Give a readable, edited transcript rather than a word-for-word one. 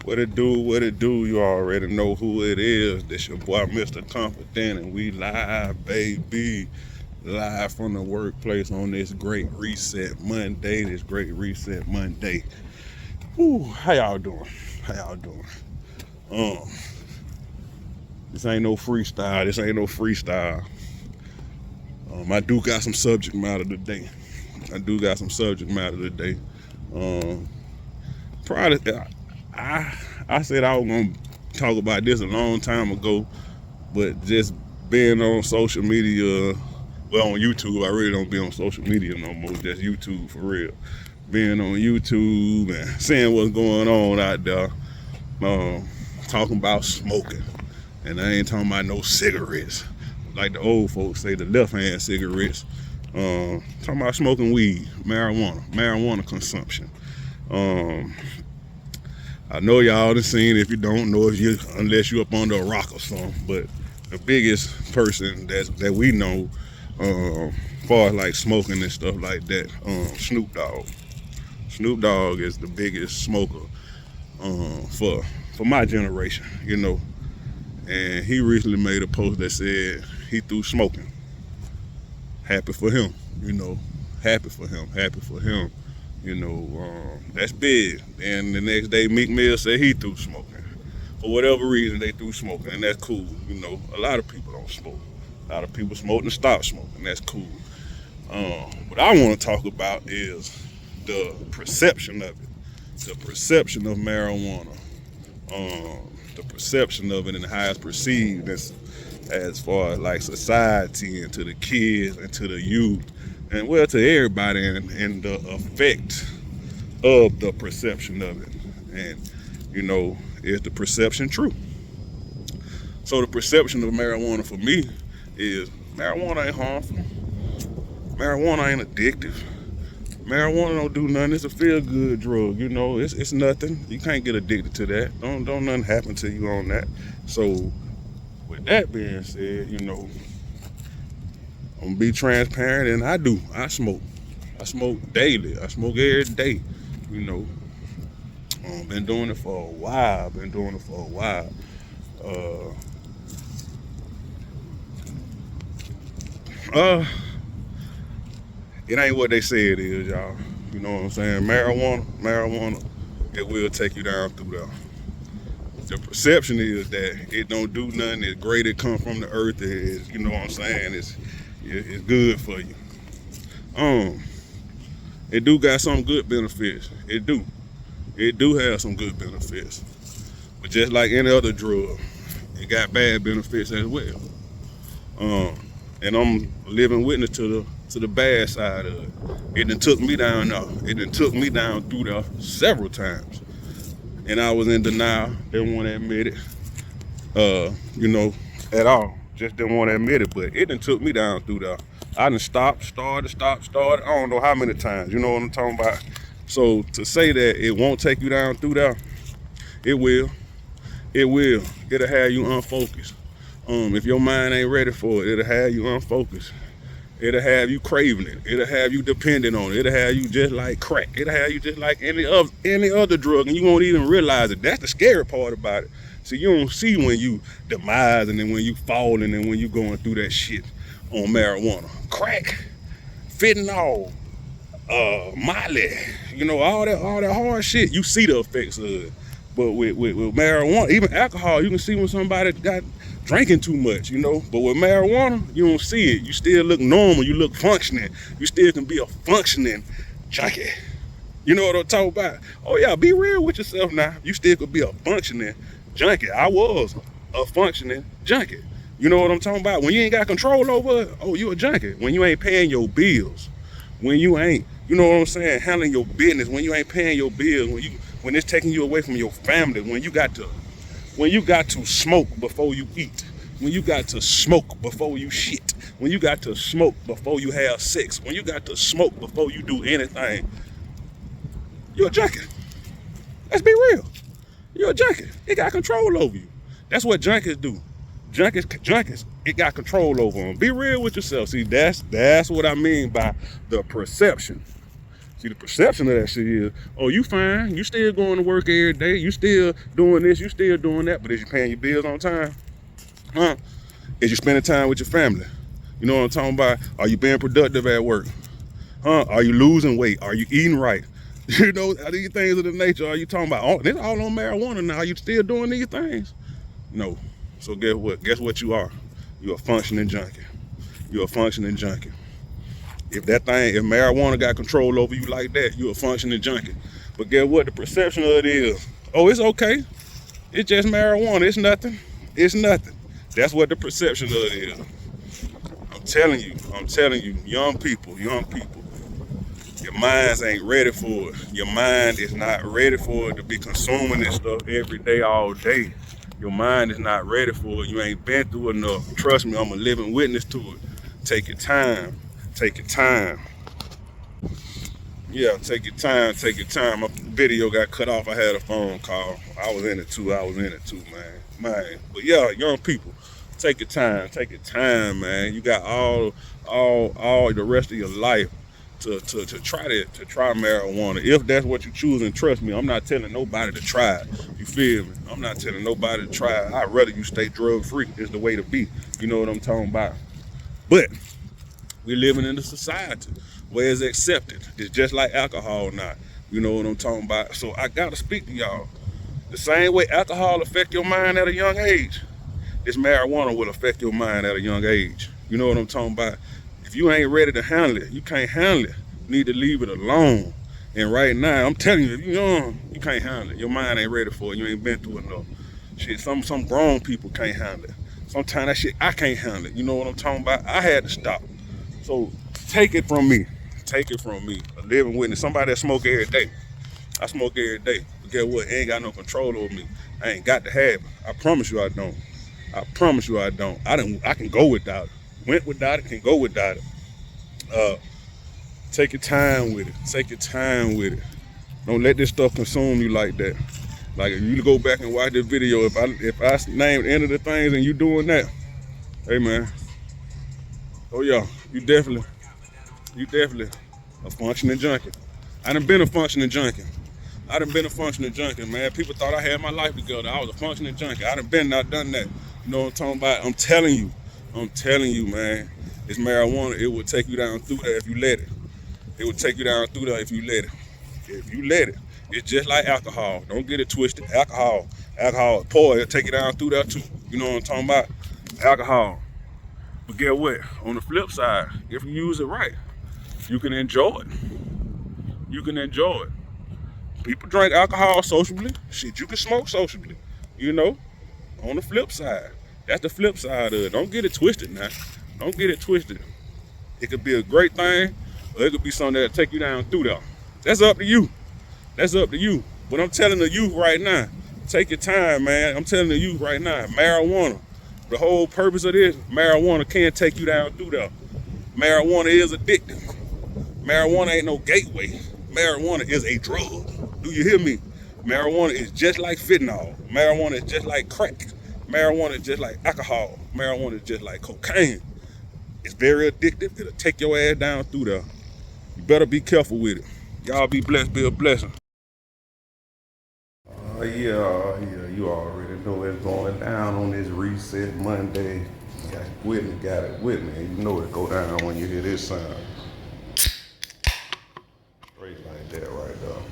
What it do, what it do, you already know who it is. This your boy, Mr. Confident, and we live, baby. Live from the workplace on this great reset Monday. Whew, how y'all doing? Um, this ain't no freestyle. I do got some subject matter today. Um, Probably, I said I was gonna talk about this a long time ago, but just being on social media, well, on YouTube, I really don't be on social media no more. Just YouTube for real. Being on YouTube and seeing what's going on out there, talking about smoking, and I ain't talking about no cigarettes, like the old folks say, the left-hand cigarettes. Talking about smoking weed, marijuana consumption. Um, I know y'all done seen, if you don't know, unless you up under a rock or something, but the biggest person that we know, far as like smoking and stuff like that, Snoop Dogg. Snoop Dogg is the biggest smoker for my generation, And he recently made a post that said he threw smoking. Happy for him, Happy for him. That's big. And the next day, Meek Mill said he threw smoking. For whatever reason, they threw smoking, and that's cool. A lot of people don't smoke. A lot of people smoke and stop smoking. That's cool. What I want to talk about is the perception of it, the perception of marijuana, the perception of it and how it's perceived as far as like society and to the kids and to the youth and well to everybody and the effect of the perception of it. And is the perception true? So the perception of marijuana for me is marijuana ain't harmful. Marijuana ain't addictive. Marijuana don't do nothing. It's a feel-good drug, It's nothing. You can't get addicted to that. Don't nothing happen to you on that. So with that being said, I'm gonna be transparent, and I smoke. I smoke daily. I smoke every day. Been doing it for a while. It ain't what they say it is, y'all. You know what I'm saying? Marijuana, it will take you down through there. The perception is that it don't do nothing. It's great. It come from the earth. It's, you know what I'm saying? It's good for you. It do got some good benefits. It do have some good benefits. But just like any other drug, it got bad benefits as well. And I'm living witness to the bad side of it. It done took me down now. It done took me down through there several times. And I was in denial. Didn't want to admit it, at all. Just didn't want to admit it. But it done took me down through there. I done started. I don't know how many times. You know what I'm talking about? So to say that it won't take you down through there, it will. It'll have you unfocused. If your mind ain't ready for it, it'll have you unfocused. It'll have you craving it. It'll have you dependent on it. It'll have you just like crack. It'll have you just like any other drug, and you won't even realize it. That's the scary part about it. So you don't see when you demise and then when you falling and when you going through that shit on marijuana. Crack, fentanyl, Molly, all that hard shit. You see the effects of it. But with marijuana, even alcohol, you can see when somebody got drinking too much, But with marijuana, you don't see it. You still look normal. You look functioning. You still can be a functioning junkie. You know what I'm talking about? Oh yeah, be real with yourself now. You still could be a functioning junkie. I was a functioning junkie. You know what I'm talking about? When you ain't got control over it, oh, you a junkie. When you ain't paying your bills, when you ain't, you know what I'm saying, handling your business, when you ain't paying your bills, when it's taking you away from your family, when you got to smoke before you eat, when you got to smoke before you shit, when you got to smoke before you have sex, when you got to smoke before you do anything, you're a junkie. Let's be real. You're a junkie. It got control over you. That's what junkies do. Junkies, it got control over them. Be real with yourself. See, that's what I mean by the perception. See, the perception of that shit is, oh, you fine, you still going to work every day, you still doing this, you still doing that, but is you paying your bills on time? Huh? Is you spending time with your family? You know what I'm talking about? Are you being productive at work? Huh? Are you losing weight? Are you eating right? You know, these things of the nature are you talking about? Oh, this all on marijuana now. Are you still doing these things? No. So guess what? Guess what you are? You're a functioning junkie. You're a functioning junkie. If marijuana got control over you like that, you're a functioning junkie. But guess what? The perception of it is, oh, it's okay. It's just marijuana. It's nothing. It's nothing. That's what the perception of it is. I'm telling you, young people, your minds ain't ready for it. Your mind is not ready for it to be consuming this stuff every day, all day. Your mind is not ready for it. You ain't been through enough. Trust me, I'm a living witness to it. Take your time. Take your time. Yeah, take your time. Take your time. My video got cut off. I had a phone call. I was in it too, man. But yeah, young people, take your time. Take your time, man. You got all the rest of your life to try marijuana. If that's what you choose, and trust me, I'm not telling nobody to try it. You feel me? I'm not telling nobody to try it. I'd rather you stay drug free. Is the way to be. You know what I'm talking about? But we're living in a society where it's accepted. It's just like alcohol now. You know what I'm talking about? So I gotta speak to y'all. The same way alcohol affect your mind at a young age, this marijuana will affect your mind at a young age. You know what I'm talking about? If you ain't ready to handle it, you can't handle it. You need to leave it alone. And right now, I'm telling you, if you're young, you can't handle it. Your mind ain't ready for it. You ain't been through enough. Shit, some grown people can't handle it. Sometimes that shit, I can't handle it. You know what I'm talking about? I had to stop. So take it from me. Take it from me. A living witness. Somebody that smoke every day. I smoke every day. But guess what? It ain't got no control over me. I ain't got the habit. I promise you I don't. I promise you I don't. I can go without it. Went without it, can go without it. Take your time with it. Take your time with it. Don't let this stuff consume you like that. Like if you go back and watch this video, if I named any of the things and you doing that, hey man. Oh yeah, you definitely a functioning junkie. I done been a functioning junkie. Man. People thought I had my life together. I was a functioning junkie. I done done that. You know what I'm talking about? I'm telling you, man. It's marijuana. It will take you down through there if you let it. It will take you down through there if you let it. If you let it. It's just like alcohol. Don't get it twisted. Alcohol, pour it'll take you down through there too. You know what I'm talking about? Alcohol. But get what? On the flip side, if you use it right, you can enjoy it. You can enjoy it. People drink alcohol sociably. Shit, you can smoke sociably. You know? On the flip side. That's the flip side of it. Don't get it twisted now. Don't get it twisted. It could be a great thing, or it could be something that'll take you down through there. That's up to you. That's up to you. But I'm telling the youth right now, take your time, man. I'm telling the youth right now, marijuana. The whole purpose of this, marijuana can't take you down through there. Marijuana is addictive. Marijuana ain't no gateway. Marijuana is a drug. Do you hear me? Marijuana is just like fentanyl. Marijuana is just like crack. Marijuana is just like alcohol. Marijuana is just like cocaine. It's very addictive. It'll take your ass down through there. You better be careful with it. Y'all be blessed, be a blessing. Yeah, you already know what's going down on this Reset Monday. Got it with me. You know it go down when you hear this sound. Straight like that right there.